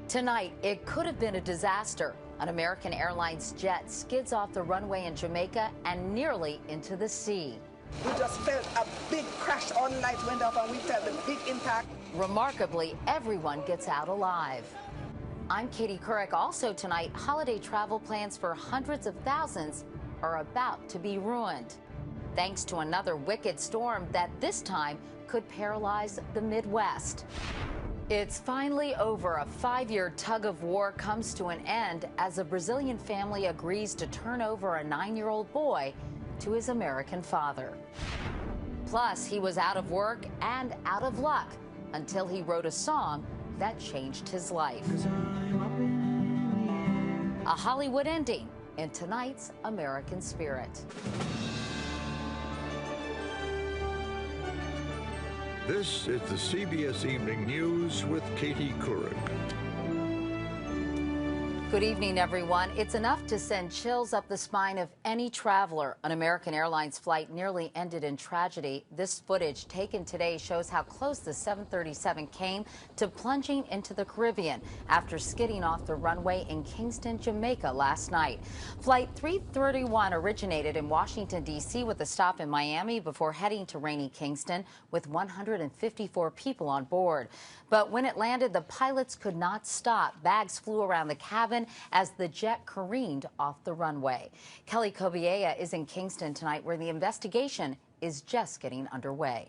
Tonight, it could have been a disaster. An American Airlines jet skids off the runway in Jamaica and nearly into the sea. We just felt a big crash. All the lights went off and we felt a big impact. Remarkably, everyone gets out alive. I'm Katie Couric. Also tonight, holiday travel plans for hundreds of thousands are about to be ruined, thanks to another wicked storm that this time could paralyze the Midwest. It's finally over. A 5-year tug of war comes to an end as a Brazilian family agrees to turn over a 9-year-old boy to his American father. Plus, he was out of work and out of luck until he wrote a song that changed his life. A Hollywood ending in tonight's American Spirit. This is the CBS Evening News with Katie Couric. Good evening, everyone. It's enough to send chills up the spine of any traveler. An American Airlines flight nearly ended in tragedy. This footage taken today shows how close the 737 came to plunging into the Caribbean after skidding off the runway in Kingston, Jamaica last night. Flight 331 originated in Washington, D.C. with a stop in Miami before heading to rainy Kingston with 154 people on board. But when it landed, the pilots could not stop. Bags flew around the cabin as the jet careened off the runway. Kelly Kobiea is in Kingston tonight, where the investigation is just getting underway.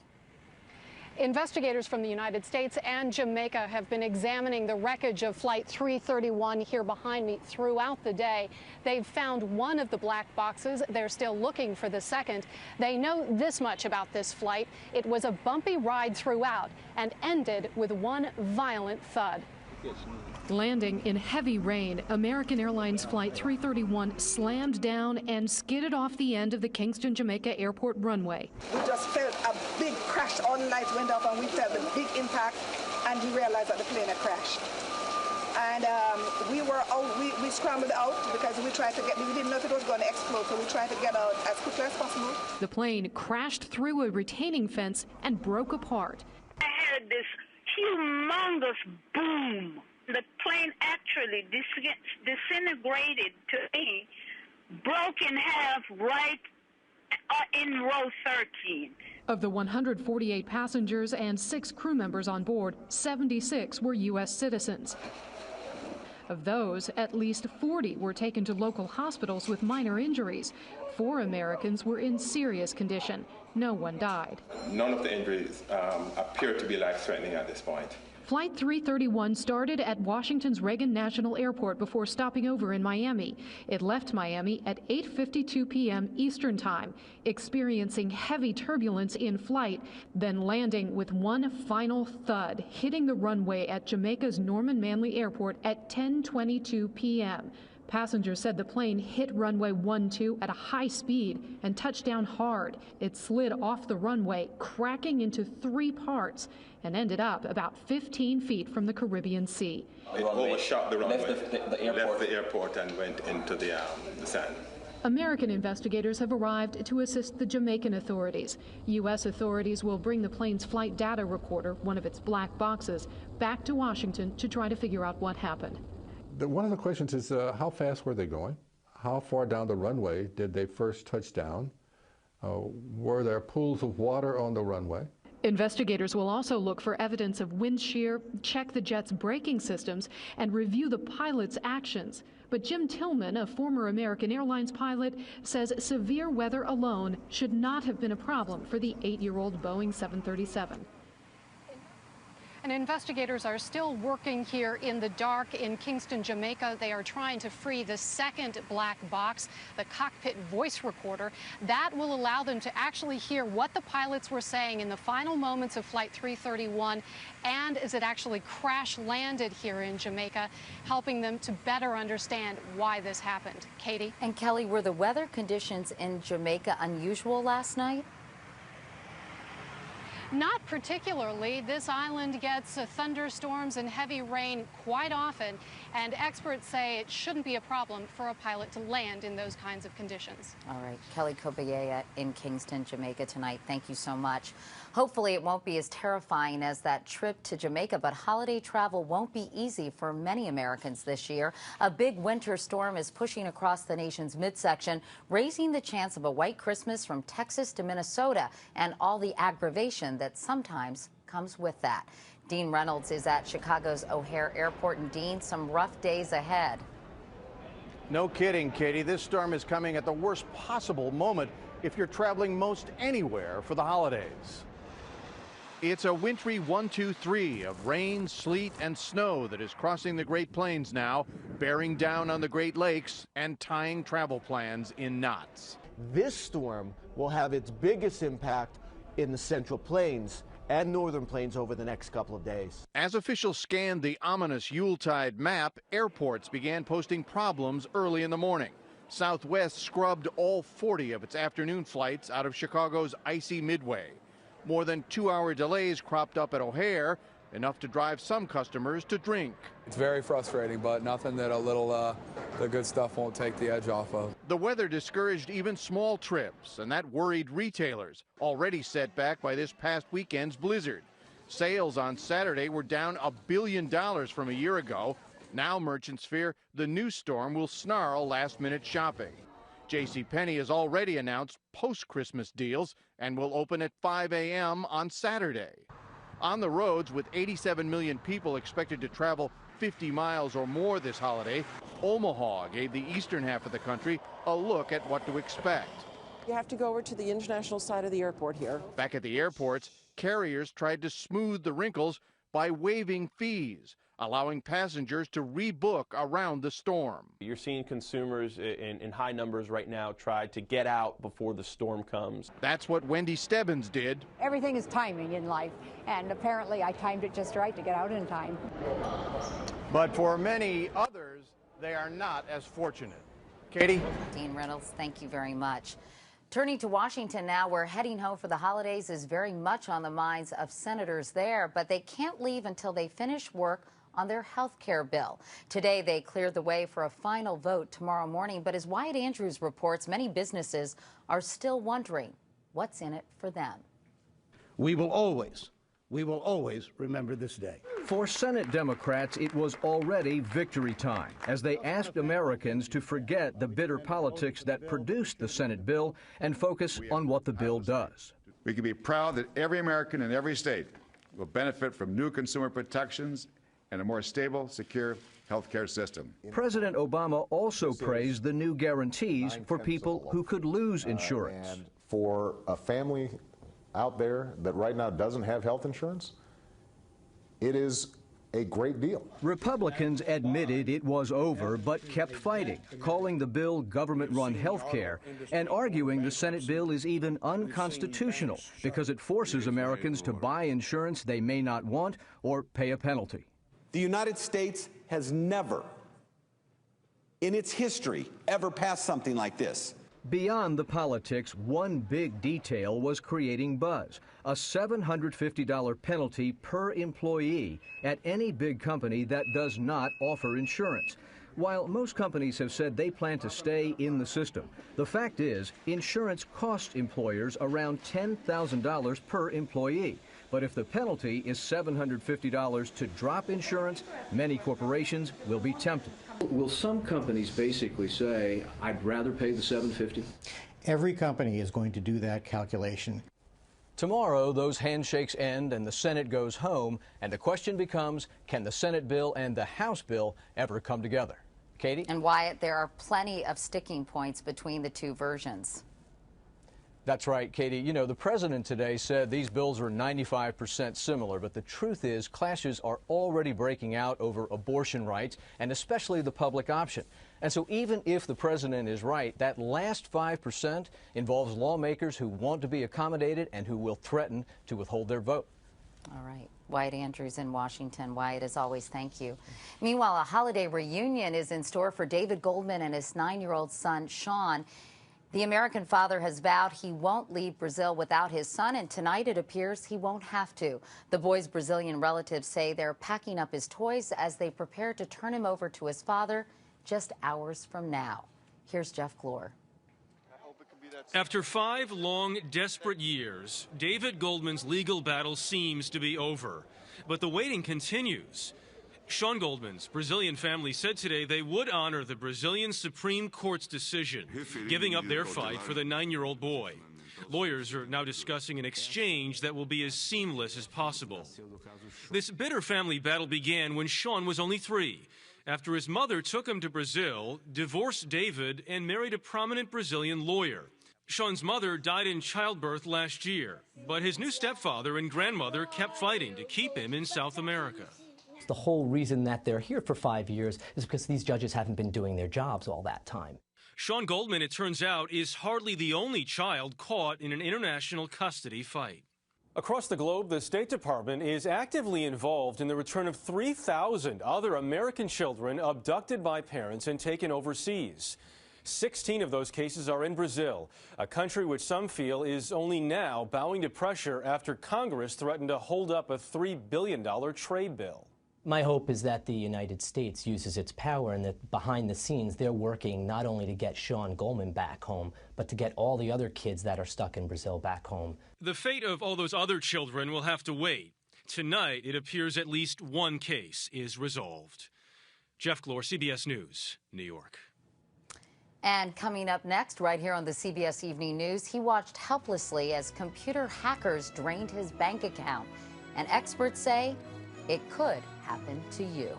Investigators from the United States and Jamaica have been examining the wreckage of Flight 331 here behind me throughout the day. They've found one of the black boxes. They're still looking for the second. They know this much about this flight. It was a bumpy ride throughout and ended with one violent thud. Landing in heavy rain, American Airlines Flight 331 slammed down and skidded off the end of the Kingston, Jamaica airport runway. We just felt a big crash. All the lights went off and we felt a big impact, and we realized that the plane had crashed. And we were out, we scrambled out because we tried to get, we didn't know if it was going to explode, so we tried to get out as quickly as possible. The plane crashed through a retaining fence and broke apart. I heard this humongous boom. The plane actually disintegrated to me, broke in half right in row 13. Of the 148 passengers and 6 crew members on board, 76 were U.S. citizens. Of those, at least 40 were taken to local hospitals with minor injuries. 4 Americans were in serious condition. No one died. None of the injuries appear to be life-threatening at this point. Flight 331 started at Washington's Reagan National Airport before stopping over in Miami. It left Miami at 8:52 p.m. Eastern Time, experiencing heavy turbulence in flight, then landing with one final thud, hitting the runway at Jamaica's Norman Manley Airport at 10:22 p.m. Passengers said the plane hit runway 12 at a high speed and touched down hard. It slid off the runway, cracking into 3 parts, and ended up about 15 feet from the Caribbean Sea. It overshot the runway, left the airport and went into the sand. American investigators have arrived to assist the Jamaican authorities. U.S. authorities will bring the plane's flight data recorder, one of its black boxes, back to Washington to try to figure out what happened. One of the questions is how fast were they going? How far down the runway did they first touch down? Were there pools of water on the runway? Investigators will also look for evidence of wind shear, check the jet's braking systems, and review the pilot's actions. But Jim Tillman, a former American Airlines pilot, says severe weather alone should not have been a problem for the 8-year-old Boeing 737. And investigators are still working here in the dark in Kingston, Jamaica. They are trying to free the second black box, the cockpit voice recorder. That will allow them to actually hear what the pilots were saying in the final moments of Flight 331 and as it actually crash landed here in Jamaica, helping them to better understand why this happened. Katie? And Kelly, were the weather conditions in Jamaica unusual last night? Not particularly. This island gets thunderstorms and heavy rain quite often, and experts say it shouldn't be a problem for a pilot to land in those kinds of conditions. All right. Kelly Kobiea in Kingston, Jamaica tonight. Thank you so much. Hopefully it won't be as terrifying as that trip to Jamaica, but holiday travel won't be easy for many Americans this year. A big winter storm is pushing across the nation's midsection, raising the chance of a white Christmas from Texas to Minnesota and all the aggravation that sometimes comes with that. Dean Reynolds is at Chicago's O'Hare Airport. And Dean, some rough days ahead. No kidding, Katie. This storm is coming at the worst possible moment if you're traveling most anywhere for the holidays. It's a wintry 1-2-3 of rain, sleet, and snow that is crossing the Great Plains now, bearing down on the Great Lakes and tying travel plans in knots. This storm will have its biggest impact in the Central Plains and Northern Plains over the next couple of days. As officials scanned the ominous Yuletide map, airports began posting problems early in the morning. Southwest scrubbed all 40 of its afternoon flights out of Chicago's icy Midway. More than 2-hour delays cropped up at O'Hare, enough to drive some customers to drink. It's very frustrating, but nothing that the good stuff won't take the edge off of. The weather discouraged even small trips, and that worried retailers, already set back by this past weekend's blizzard. Sales on Saturday were down $1 billion from a year ago. Now merchants fear the new storm will snarl last-minute shopping. JCPenney has already announced post-Christmas deals and will open at 5 a.m. on Saturday. On the roads, with 87 million people expected to travel 50 miles or more this holiday, Omaha gave the eastern half of the country a look at what to expect. You have to go over to the international side of the airport here. Back at the airports, carriers tried to smooth the wrinkles by waiving fees, allowing passengers to rebook around the storm. You're seeing consumers in high numbers right now try to get out before the storm comes. That's what Wendy Stebbins did. Everything is timing in life, and apparently I timed it just right to get out in time. But for many others, they are not as fortunate. Katie? Dean Reynolds, thank you very much. Turning to Washington now, where heading home for the holidays is very much on the minds of senators there, but they can't leave until they finish work on their health care bill. Today, they cleared the way for a final vote tomorrow morning, but as Wyatt Andrews reports, many businesses are still wondering what's in it for them. We will always remember this day. For Senate Democrats, it was already victory time as they asked Americans to forget the bitter politics that produced the Senate bill and focus on what the bill does. We can be proud that every American in every state will benefit from new consumer protections and a more stable, secure health care system. President Obama also praised the new guarantees for people who could lose insurance. And for a family out there that right now doesn't have health insurance, it is a great deal. Republicans admitted it was over, but kept fighting, calling the bill government-run health care and arguing the Senate bill is even unconstitutional because it forces Americans to buy insurance they may not want or pay a penalty. The United States has never, in its history, ever passed something like this. Beyond the politics, one big detail was creating buzz, a $750 penalty per employee at any big company that does not offer insurance. While most companies have said they plan to stay in the system, the fact is insurance costs employers around $10,000 per employee. But if the penalty is $750 to drop insurance, many corporations will be tempted. Will some companies basically say, I'd rather pay the $750? Every company is going to do that calculation. Tomorrow, those handshakes end and the Senate goes home, and the question becomes, can the Senate bill and the House bill ever come together? Katie? And Wyatt, there are plenty of sticking points between the two versions. That's right, Katie. You know, the president today said these bills are 95% similar, but the truth is clashes are already breaking out over abortion rights and especially the public option. And so even if the president is right, that last 5% involves lawmakers who want to be accommodated and who will threaten to withhold their vote. All right. Wyatt Andrews in Washington. Wyatt, as always, thank you. Meanwhile, a holiday reunion is in store for David Goldman and his 9-year-old son, Sean. The American father has vowed he won't leave Brazil without his son, and tonight it appears he won't have to. The boy's Brazilian relatives say they're packing up his toys as they prepare to turn him over to his father just hours from now. Here's Jeff Glor. After 5 long, desperate years, David Goldman's legal battle seems to be over. But the waiting continues. Sean Goldman's Brazilian family said today they would honor the Brazilian Supreme Court's decision, giving up their fight for the 9-year-old boy. Lawyers are now discussing an exchange that will be as seamless as possible. This bitter family battle began when Sean was only 3, after his mother took him to Brazil, divorced David, and married a prominent Brazilian lawyer. Sean's mother died in childbirth last year, but his new stepfather and grandmother kept fighting to keep him in South America. The whole reason that they're here for 5 years is because these judges haven't been doing their jobs all that time. Sean Goldman, it turns out, is hardly the only child caught in an international custody fight. Across the globe, the State Department is actively involved in the return of 3,000 other American children abducted by parents and taken overseas. 16 of those cases are in Brazil, a country which some feel is only now bowing to pressure after Congress threatened to hold up a $3 billion trade bill. My hope is that the United States uses its power and that behind the scenes they're working not only to get Sean Goldman back home, but to get all the other kids that are stuck in Brazil back home. The fate of all those other children will have to wait. Tonight, it appears at least one case is resolved. Jeff Glor, CBS News, New York. And coming up next, right here on the CBS Evening News, he watched helplessly as computer hackers drained his bank account. And experts say it could happen to you.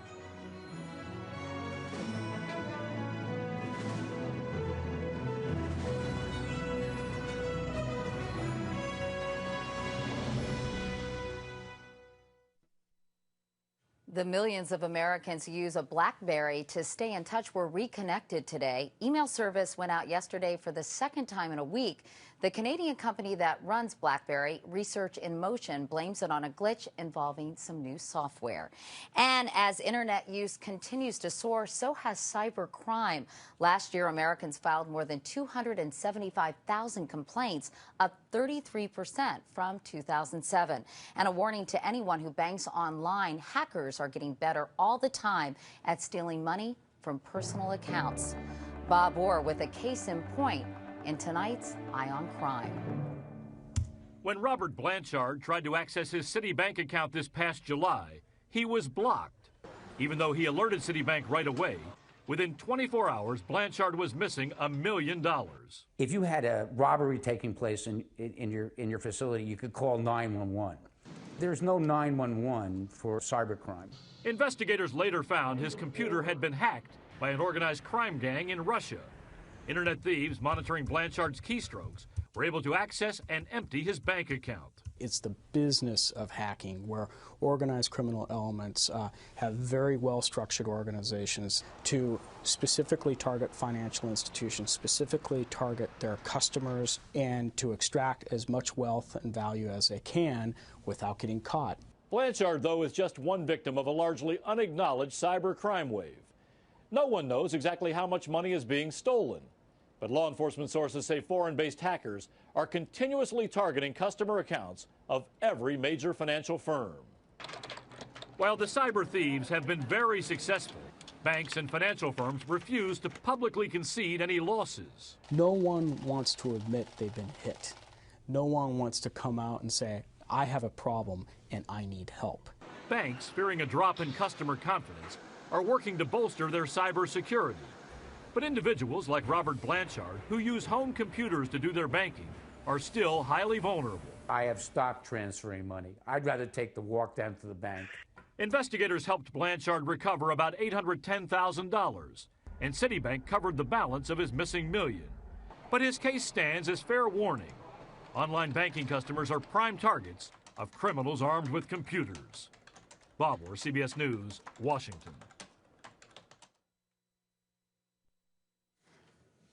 The millions of Americans who use a BlackBerry to stay in touch were reconnected today. Email service went out yesterday for the second time in a week. The Canadian company that runs BlackBerry, Research in Motion, blames it on a glitch involving some new software. And as internet use continues to soar, so has cybercrime. Last year, Americans filed more than 275,000 complaints, up 33% from 2007. And a warning to anyone who banks online, hackers are getting better all the time at stealing money from personal accounts. Bob Orr with a case in point in tonight's Eye on Crime. When Robert Blanchard tried to access his Citibank account this past July, he was blocked. Even though he alerted Citibank right away, within 24 hours, Blanchard was missing $1 million. If you had a robbery taking place in your facility, you could call 911. There's no 911 for cybercrime. Investigators later found his computer had been hacked by an organized crime gang in Russia. Internet thieves monitoring Blanchard's keystrokes were able to access and empty his bank account. It's the business of hacking, where organized criminal elements have very well-structured organizations to specifically target financial institutions, specifically target their customers, and to extract as much wealth and value as they can without getting caught. Blanchard, though, is just one victim of a largely unacknowledged cyber crime wave. No one knows exactly how much money is being stolen. But law enforcement sources say foreign-based hackers are continuously targeting customer accounts of every major financial firm. While the cyber thieves have been very successful, banks and financial firms refuse to publicly concede any losses. No one wants to admit they've been hit. No one wants to come out and say, I have a problem and I need help. Banks, fearing a drop in customer confidence, are working to bolster their cybersecurity. But individuals like Robert Blanchard, who use home computers to do their banking, are still highly vulnerable. I have stopped transferring money. I'd rather take the walk down to the bank. Investigators helped Blanchard recover about $810,000, and Citibank covered the balance of his missing million. But his case stands as fair warning. Online banking customers are prime targets of criminals armed with computers. Bob Orr, CBS News, Washington.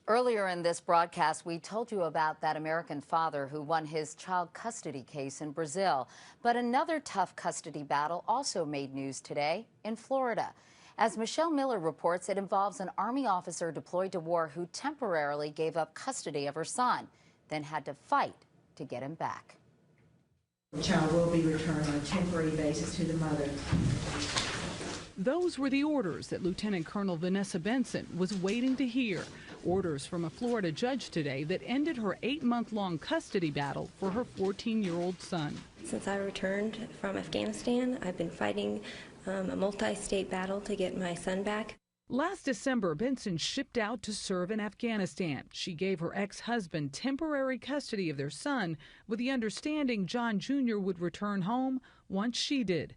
Earlier in this broadcast, we told you about that American father who won his child custody case in Brazil. But another tough custody battle also made news today in Florida. As Michelle Miller reports, it involves an Army officer deployed to war who temporarily gave up custody of her son, then had to fight to get him back. The child will be returned on a temporary basis to the mother. Those were the orders that Lieutenant Colonel Vanessa Benson was waiting to hear Orders from a Florida judge today that ended her 8-month-long custody battle for her 14-year-old son. Since I returned from Afghanistan, I've been fighting a multi-state battle to get my son back. Last December, Benson shipped out to serve in Afghanistan. She gave her ex-husband temporary custody of their son with the understanding John Jr. would return home once she did.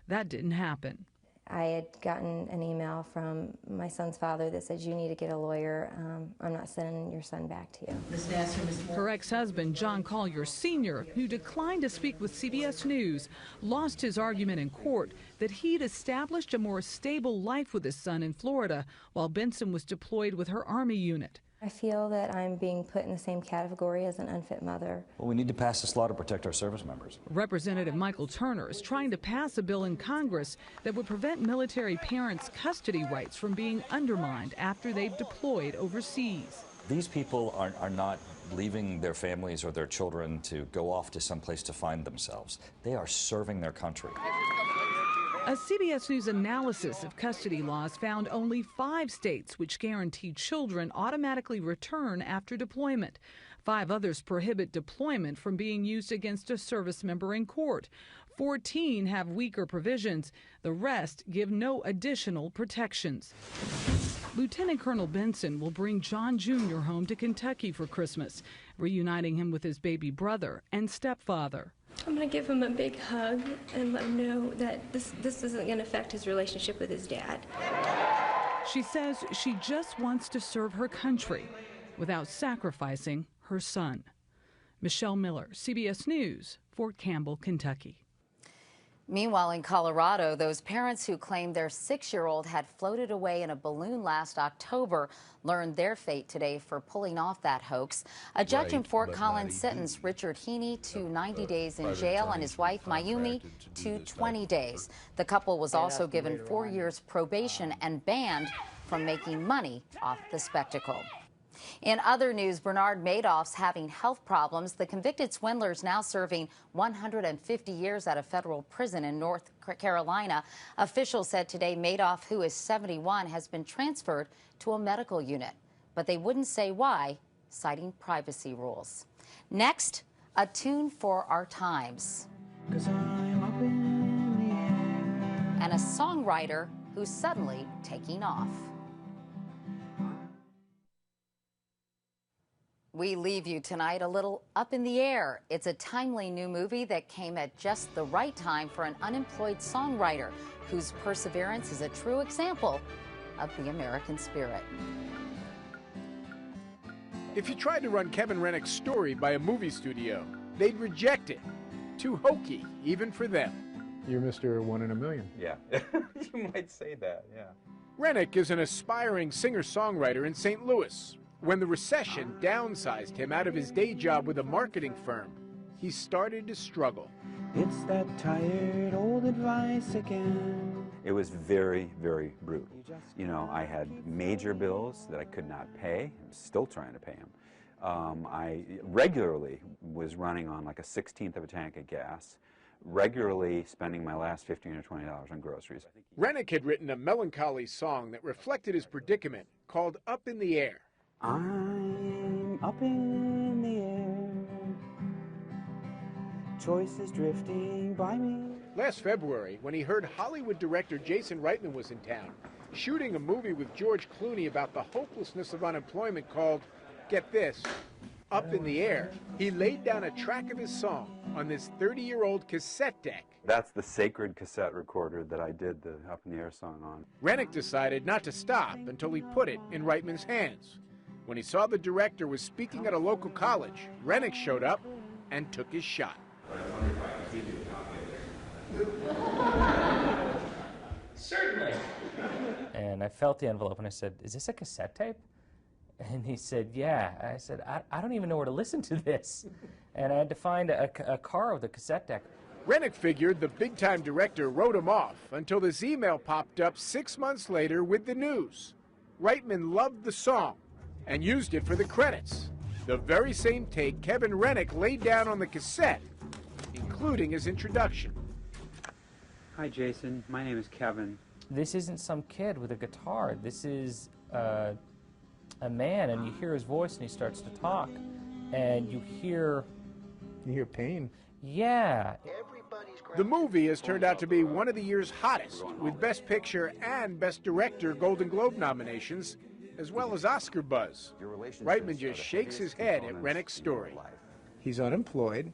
That didn't happen. I had gotten an email from my son's father that said, you need to get a lawyer. I'm not sending your son back to you. Her ex-husband, John Collier Sr., who declined to speak with CBS News, lost his argument in court that he'd established a more stable life with his son in Florida while Benson was deployed with her Army unit. I feel that I'm being put in the same category as an unfit mother. Well, we need to pass this law to protect our service members. Representative Michael Turner is trying to pass a bill in Congress that would prevent military parents' custody rights from being undermined after they've deployed overseas. These people are not leaving their families or their children to go off to someplace to find themselves. They are serving their country. A CBS News analysis of custody laws found only 5 states which guarantee children automatically return after deployment. 5 others prohibit deployment from being used against a service member in court. 14 have weaker provisions. The rest give no additional protections. Lieutenant Colonel Benson will bring John Jr. home to Kentucky for Christmas, reuniting him with his baby brother and stepfather. I'm going to give him a big hug and let him know that this isn't going to affect his relationship with his dad. She says she just wants to serve her country without sacrificing her son. Michelle Miller, CBS News, Fort Campbell, Kentucky. Meanwhile, in Colorado, those parents who claimed their 6-year-old had floated away in a balloon last October learned their fate today for pulling off that hoax. A judge in Fort Collins sentenced Richard Heaney to 90 days in jail and his wife, Mayumi, to 20 days. The couple was also given 4 years probation and banned from making money off the spectacle. In other news, Bernard Madoff's having health problems. The convicted swindler is now serving 150 years at a federal prison in North Carolina. Officials said today Madoff, who is 71, has been transferred to a medical unit. But they wouldn't say why, citing privacy rules. Next, a tune for our times. And a songwriter who's suddenly taking off. We leave you tonight a little up in the air. It's a timely new movie that came at just the right time for an unemployed songwriter whose perseverance is a true example of the American spirit. If you tried to run Kevin Rennick's story by a movie studio, they'd reject it. Too hokey, even for them. You're Mr. 1 in a million. Yeah, you might say that, yeah. Rennick is an aspiring singer-songwriter in St. Louis. When the recession downsized him out of his day job with a marketing firm, he started to struggle. It's that tired old advice again. It was very, very brutal. You know, I had major bills that I could not pay. I'm still trying to pay them. I regularly was running on like a 1/16 of a tank of gas, regularly spending my last $15 or $20 on groceries. Rennick had written a melancholy song that reflected his predicament called Up in the Air. I'm up in the air, choices drifting by me. Last February, when he heard Hollywood director Jason Reitman was in town, shooting a movie with George Clooney about the hopelessness of unemployment called, get this, Up in the Air, he laid down a track of his song on this 30-year-old cassette deck. That's the sacred cassette recorder that I did the Up in the Air song on. Rennick decided not to stop until he put it in Reitman's hands. When he saw the director was speaking at a local college, Rennick showed up and took his shot. Certainly. And I felt the envelope and I said, is this a cassette tape? And he said, yeah. I said, I don't even know where to listen to this. And I had to find a car with a cassette deck. Rennick figured the big-time director wrote him off until this email popped up 6 months later with the news. Reitman loved the song and used it for the credits. The very same take Kevin Rennick laid down on the cassette, including his introduction. Hi, Jason. My name is Kevin. This isn't some kid with a guitar. This is a man, and you hear his voice, and he starts to talk, and you hear pain. Yeah. The movie has turned out to be one of the year's hottest, with Best Picture and Best Director Golden Globe nominations, as well as Oscar buzz. Reitman just shakes his head at Rennick's story. He's unemployed.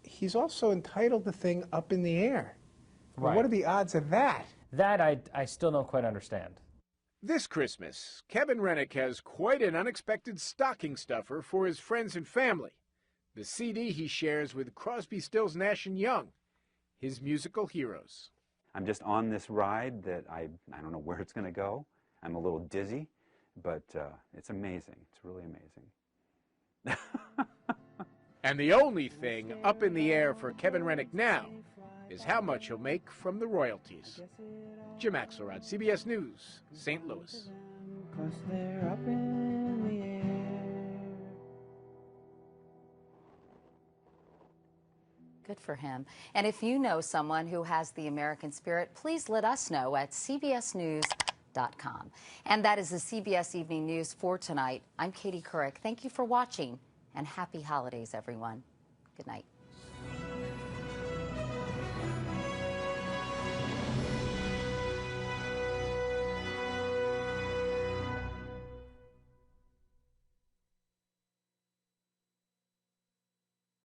He's also entitled the thing Up in the Air. Well, what are the odds of that? That I still don't quite understand. This Christmas, Kevin Rennick has quite an unexpected stocking stuffer for his friends and family. The CD he shares with Crosby, Stills, Nash & Young, his musical heroes. I'm just on this ride that I don't know where it's going to go. I'm a little dizzy, but it's amazing. It's really amazing. And the only thing up in the air for Kevin Rennick now is how much he'll make from the royalties. Jim Axelrod, CBS News, St. Louis. 'Cause they're up in the air. Good for him. And if you know someone who has the American spirit, please let us know at cbsnews.com. And that is the CBS Evening News for tonight. I'm Katie Couric. Thank you for watching, and happy holidays, everyone. Good night.